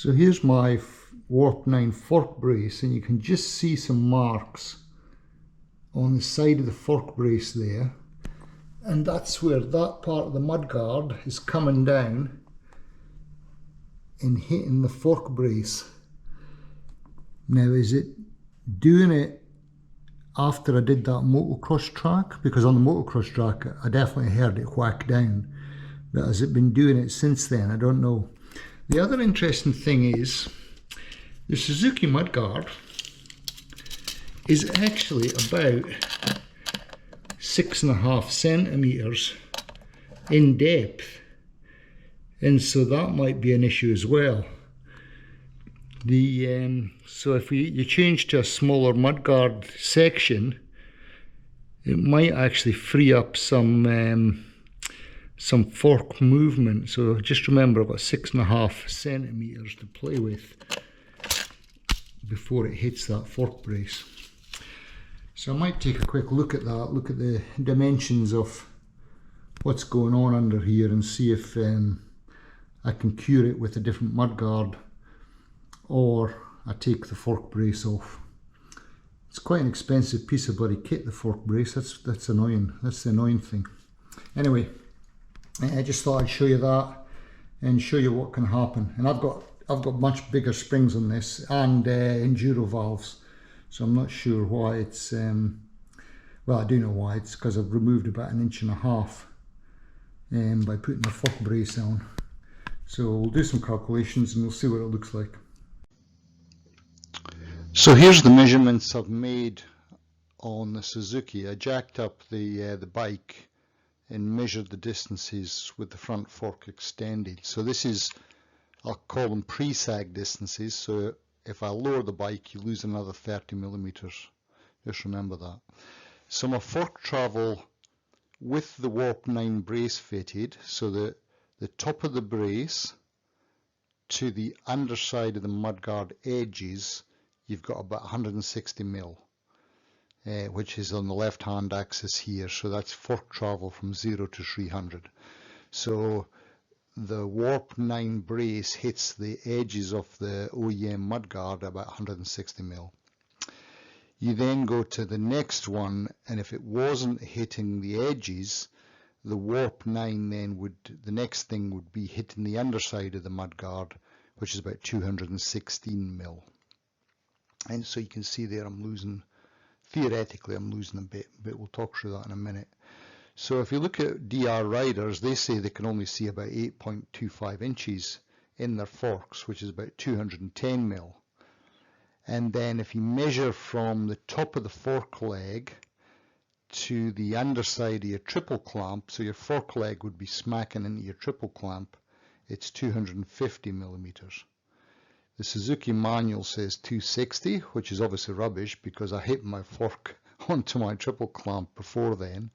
So here's my Warp9 fork brace, and you can just see some marks on the side of the fork brace there, and that's where that part of the mudguard is coming down and hitting the fork brace. Now, is it doing it after I did that motocross track? Because on the motocross track I definitely heard it whack down, but has it been doing it since then? I don't know. The other interesting thing is the Suzuki mudguard is actually about 6.5 centimeters in depth, and so that might be an issue as well. So if you change to a smaller mudguard section, it might actually free up some fork movement. So just remember, I've got 6.5 centimeters to play with before it hits that fork brace. So I might take a quick look at that, look at the dimensions of what's going on under here, and see if I can cure it with a different mudguard, or I take the fork brace off. It's quite an expensive piece of bloody kit, the fork brace. That's annoying. That's the annoying thing. Anyway, I just thought I'd show you that and show you what can happen. And I've got much bigger springs on this, and enduro valves, so I'm not sure why it's well, I do know why. It's because I've removed about 1.5 inches by putting the fork brace on. So we'll do some calculations and we'll see what it looks like. So here's the measurements I've made on the Suzuki. I jacked up the bike and measured the distances with the front fork extended. So this is, I'll call them pre-sag distances. So if I lower the bike, you lose another 30 millimeters. Just remember that. So my fork travel with the Warp9 brace fitted, so the top of the brace to the underside of the mudguard edges, you've got about 160 mil, which is on the left hand axis here. So that's fork travel from 0 to 300. So the Warp9 brace hits the edges of the OEM mudguard about 160 mil. You then go to the next one, and if it wasn't hitting the edges, the Warp9 then would, the next thing would be hitting the underside of the mudguard, which is about 216 mil. And so you can see there I'm losing, theoretically I'm losing a bit, but we'll talk through that in a minute. So if you look at DR riders, they say they can only see about 8.25 inches in their forks, which is about 210 mil. And then if you measure from the top of the fork leg to the underside of your triple clamp, so your fork leg would be smacking into your triple clamp, it's 250 millimeters. The Suzuki manual says 260, which is obviously rubbish because I hit my fork onto my triple clamp before then.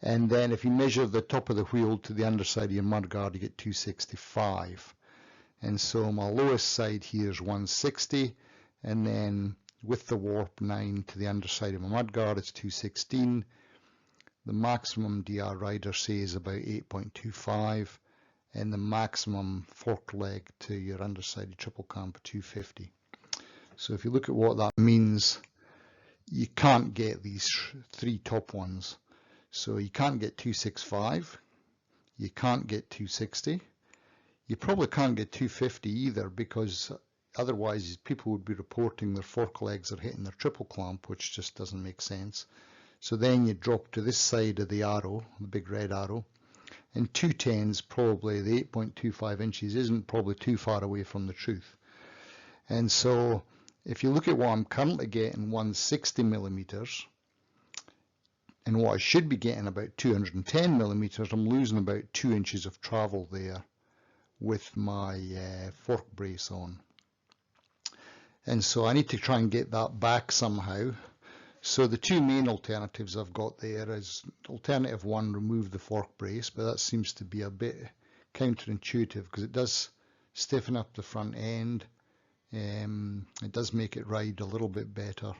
And then if you measure the top of the wheel to the underside of your mudguard, you get 265. And so my lowest side here is 160, and then with the Warp9 to the underside of my mudguard, it's 216. The maximum DR rider says about 8.25. And the maximum fork leg to your underside triple clamp 250. So if you look at what that means, you can't get these three top ones. So you can't get 265, you can't get 260, you probably can't get 250 either, because otherwise people would be reporting their fork legs are hitting their triple clamp, which just doesn't make sense. So then you drop to this side of the arrow, the big red arrow, and 210's probably, the 8.25 inches isn't probably too far away from the truth. And so if you look at what I'm currently getting, 160 millimeters, and what I should be getting about 210 millimeters, I'm losing about 2 inches of travel there with my fork brace on. And so I need to try and get that back somehow. So the two main alternatives I've got there is alternative one, remove the fork brace, but that seems to be a bit counterintuitive because it does stiffen up the front end. It does make it ride a little bit better.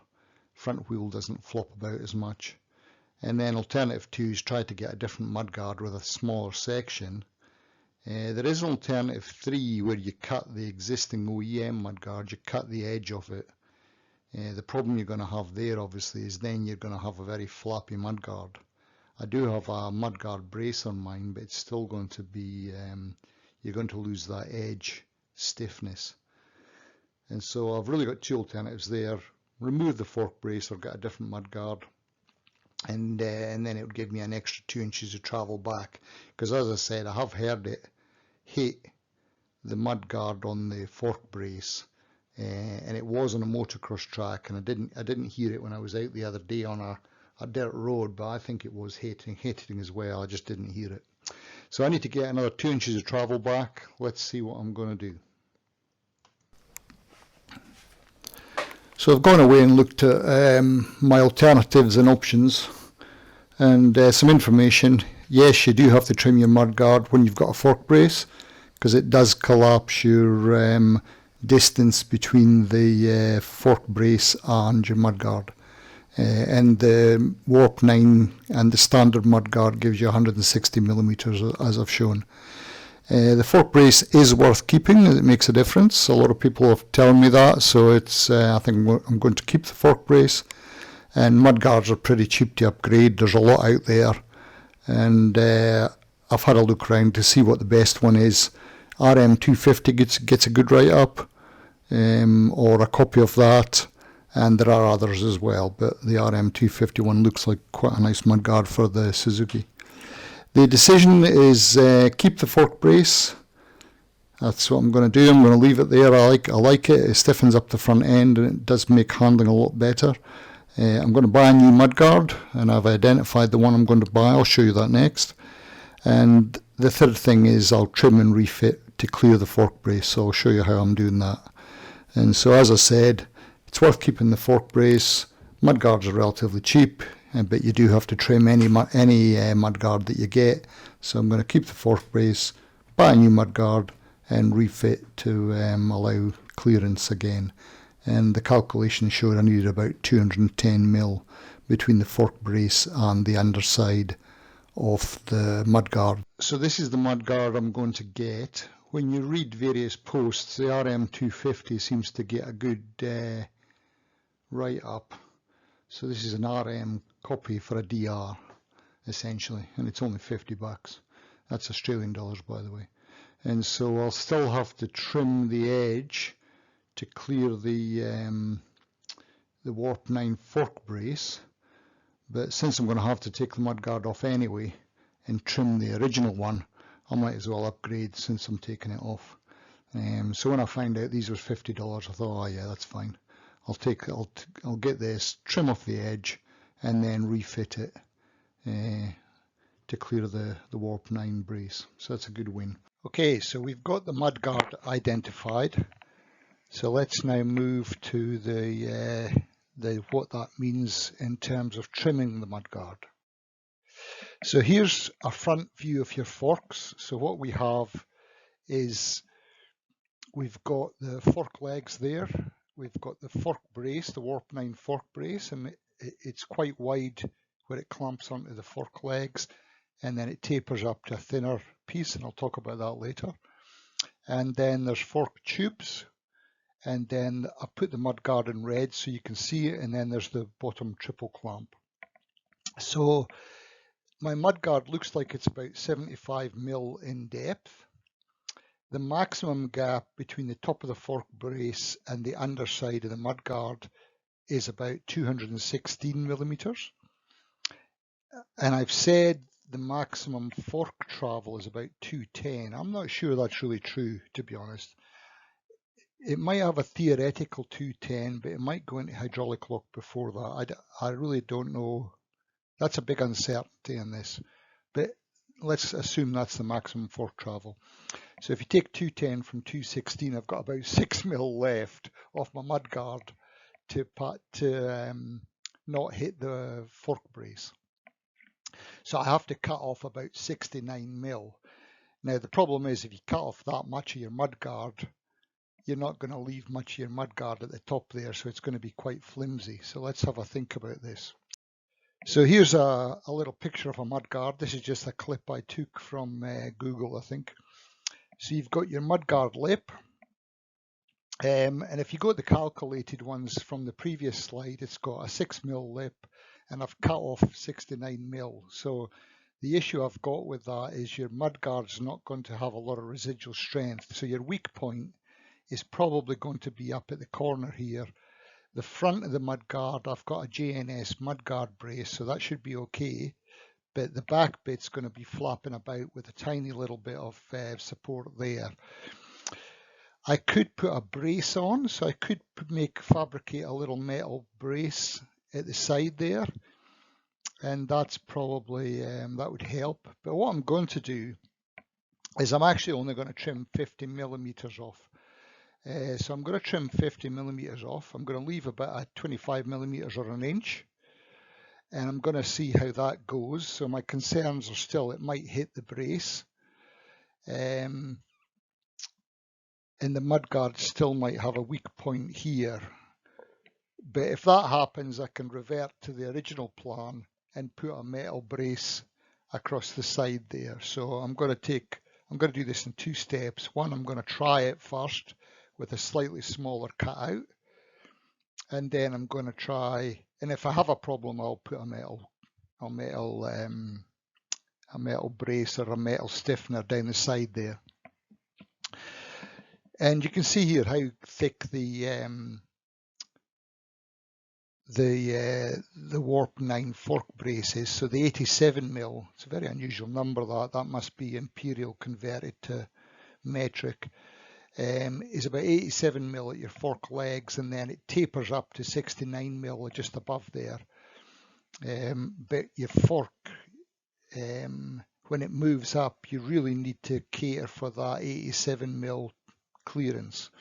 Front wheel doesn't flop about as much. And then alternative two is try to get a different mudguard with a smaller section There is an alternative 3 where you cut the existing OEM mudguard, you cut the edge of it. The problem you're going to have there obviously is then you're going to have a very flappy mudguard. I do have a mudguard brace on mine, but it's still going to be, you're going to lose that edge stiffness. And so I've really got two alternatives there. Remove the fork brace or get a different mudguard. And then it would give me an extra 2 inches of travel back. Because as I said, I have heard it hit the mudguard on the fork brace. And it was on a motocross track, and I didn't hear it when I was out the other day on a dirt road, but I think it was hitting as well. I just didn't hear it. So I need to get another 2 inches of travel back. Let's see what I'm going to do. So I've gone away and looked at my alternatives and options, and some information. Yes, you do have to trim your mudguard when you've got a fork brace, because it does collapse your distance between the fork brace and your mudguard. And the Warp9 and the standard mudguard gives you 160 millimeters, as I've shown. The fork brace is worth keeping. It makes a difference. A lot of people have told me that, so it's. I think I'm going to keep the fork brace. And mudguards are pretty cheap to upgrade. There's a lot out there, and I've had a look around to see what the best one is. RM250 gets a good write-up, or a copy of that, and there are others as well, but the RM250 one looks like quite a nice mudguard for the Suzuki. The decision is keep the fork brace. That's what I'm going to do. I'm going to leave it there. I like it. It stiffens up the front end and it does make handling a lot better. I'm going to buy a new mudguard, and I've identified the one I'm going to buy. I'll show you that next. And the third thing is I'll trim and refit to clear the fork brace, so I'll show you how I'm doing that. And so as I said, it's worth keeping the fork brace. Mudguards are relatively cheap, but you do have to trim any mudguard that you get. So I'm going to keep the fork brace, buy a new mudguard, and refit to allow clearance again. And the calculation showed I needed about 210 mil between the fork brace and the underside of the mudguard. So this is the mudguard I'm going to get. When you read various posts, the RM250 seems to get a good write-up. So this is an RM copy for a DR, essentially, and it's only 50 bucks. That's Australian dollars, by the way. And so I'll still have to trim the edge to clear the Warp9 fork brace. But since I'm going to have to take the mudguard off anyway and trim the original one, I might as well upgrade since I'm taking it off. So when I find out these were $50, I thought, oh yeah, that's fine. I'll get this, trim off the edge, and then refit it to clear the Warp9 brace. So that's a good win. Okay, so we've got the mudguard identified. So let's now move to the what that means in terms of trimming the mudguard. So here's a front view of your forks. So what we have is we've got the fork legs there. We've got the fork brace, the Warp9 fork brace, and it's quite wide where it clamps onto the fork legs, and then it tapers up to a thinner piece, and I'll talk about that later. And then there's fork tubes, and then I put the mudguard in red so you can see it, and then there's the bottom triple clamp. So my mudguard looks like it's about 75 mil in depth. The maximum gap between the top of the fork brace and the underside of the mudguard is about 216 millimeters. And I've said the maximum fork travel is about 210. I'm not sure that's really true, to be honest. It might have a theoretical 210, but it might go into hydraulic lock before that. I really don't know. That's a big uncertainty in this, but let's assume that's the maximum fork travel. So if you take 210 from 216, I've got about 6 mil left off my mudguard to not hit the fork brace. So I have to cut off about 69 mil. Now the problem is if you cut off that much of your mudguard, you're not going to leave much of your mudguard at the top there, so it's going to be quite flimsy. So let's have a think about this. So here's a little picture of a mudguard. This is just a clip I took from Google, I think. So you've got your mudguard lip, and if you go to the calculated ones from the previous slide, it's got a 6mm lip, and I've cut off 69mm. So the issue I've got with that is your mudguard's not going to have a lot of residual strength. So your weak point is probably going to be up at the corner here. The front of the mudguard, I've got a JNS mudguard brace, so that should be okay. But the back bit's going to be flapping about with a tiny little bit of support there. I could put a brace on, so I could fabricate a little metal brace at the side there, and that's probably, that would help. But what I'm going to do is I'm actually only going to trim 50mm off. So I'm going to trim 50mm off. I'm going to leave about a 25mm or an inch, and I'm going to see how that goes. So my concerns are still it might hit the brace, and the mudguard still might have a weak point here. But if that happens, I can revert to the original plan and put a metal brace across the side there. So I'm going to do this in 2 steps. One, I'm going to try it first with a slightly smaller cutout, and then I'm going to try, and if I have a problem, I'll put a metal brace or a metal stiffener down the side there. And you can see here how thick the Warp9 fork brace is. So the 87mm, it's a very unusual number, that must be imperial converted to metric, is about 87mm at your fork legs, and then it tapers up to 69mm just above there. But your fork, when it moves up, you really need to cater for that 87mm clearance.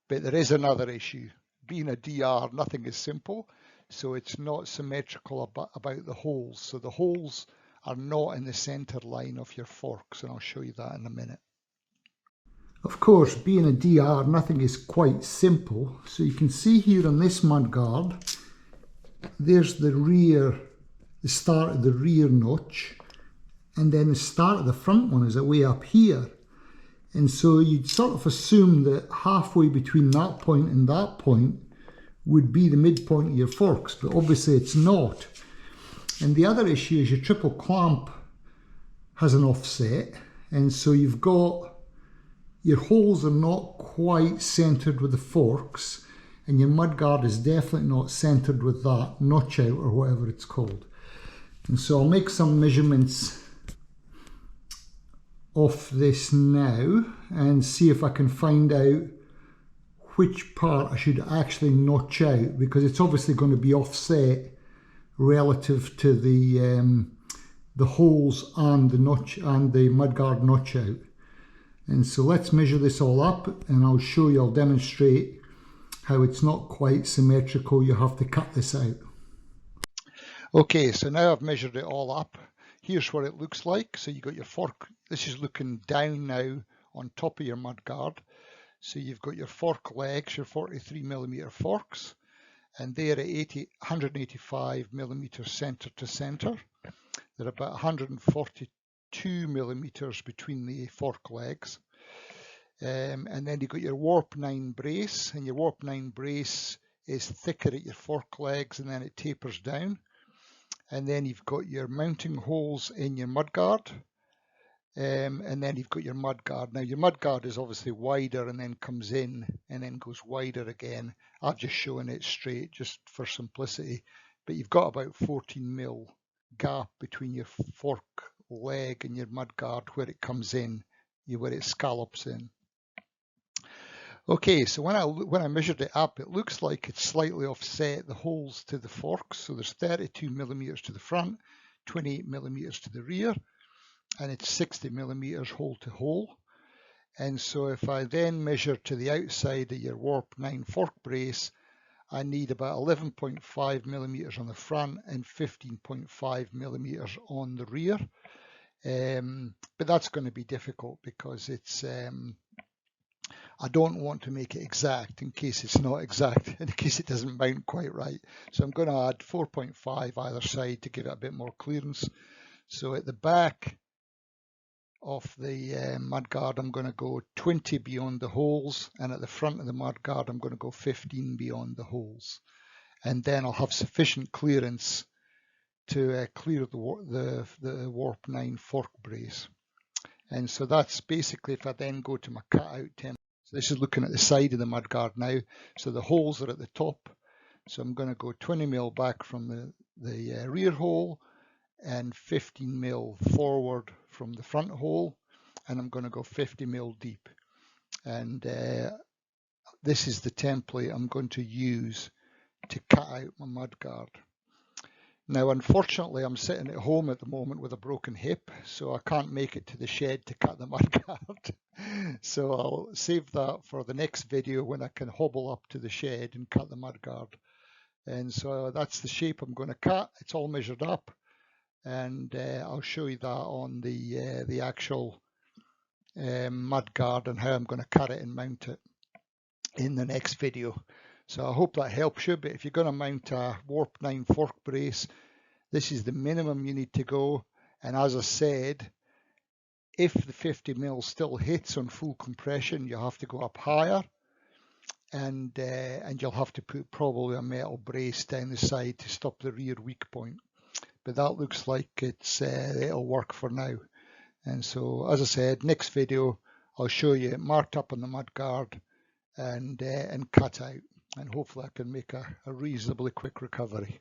But there is another issue. Being a DR, nothing is simple, so it's not symmetrical about the holes. So the holes are not in the center line of your forks, and I'll show you that in a minute. Of course, being a DR, nothing is quite simple. So you can see here on this mudguard, there's the start of the rear notch, and then the start of the front one is way up here. And so you'd sort of assume that halfway between that point and that point would be the midpoint of your forks, but obviously it's not. And the other issue is your triple clamp has an offset, and so you've got your holes are not quite centered with the forks, and your mudguard is definitely not centered with that notch out or whatever it's called. And so I'll make some measurements off this now and see if I can find out which part I should actually notch out, because it's obviously going to be offset relative to the holes and the notch and the mudguard notch out. And so let's measure this all up, and I'll show you, I'll demonstrate how it's not quite symmetrical. You have to cut this out. Okay, so now I've measured it all up. Here's what it looks like. So you got your fork, this is looking down now on top of your mudguard. So you've got your fork legs, your 43mm forks, and they're at 185mm center to center. They're about 142mm between the fork legs. And then you've got your Warp9 brace, and your Warp9 brace is thicker at your fork legs, and then it tapers down. And then you've got your mounting holes in your mudguard, and then you've got your mudguard. Now your mudguard is obviously wider and then comes in and then goes wider again. I've just shown it straight just for simplicity, but you've got about 14mm gap between your fork leg and your mudguard where it comes in, where it scallops in. Okay, so when I measured it up, it looks like it's slightly offset the holes to the forks. So there's 32mm to the front, 28mm to the rear, and it's 60mm hole to hole. And so if I then measure to the outside of your Warp9 fork brace, I need about 11.5mm on the front and 15.5mm on the rear. But that's going to be difficult because it's I don't want to make it exact in case it's not exact, in case it doesn't mount quite right. So I'm going to add 4.5 either side to give it a bit more clearance. So at the back, of the mudguard, I'm going to go 20 beyond the holes, and at the front of the mudguard I'm going to go 15 beyond the holes, and then I'll have sufficient clearance to clear the Warp9 fork brace. And so that's basically, if I then go to my cutout template, so this is looking at the side of the mudguard now, so the holes are at the top, so I'm going to go 20 mil back from the rear hole and 15 mil forward from the front hole, and I'm going to go 50 mil deep. And this is the template I'm going to use to cut out my mudguard. Now, unfortunately, I'm sitting at home at the moment with a broken hip, so I can't make it to the shed to cut the mudguard. So I'll save that for the next video when I can hobble up to the shed and cut the mudguard. And so that's the shape I'm going to cut. It's all measured up, and I'll show you that on the actual mudguard and how I'm going to cut it and mount it in the next video. So I hope that helps you. But if you're going to mount a Warp9 fork brace, this is the minimum you need to go. And as I said, if the 50 mil still hits on full compression, you have to go up higher, and you'll have to put probably a metal brace down the side to stop the rear weak point. But that looks like it'll work for now. And so, as I said, next video I'll show you it marked up on the mudguard and cut out, and hopefully I can make a reasonably quick recovery.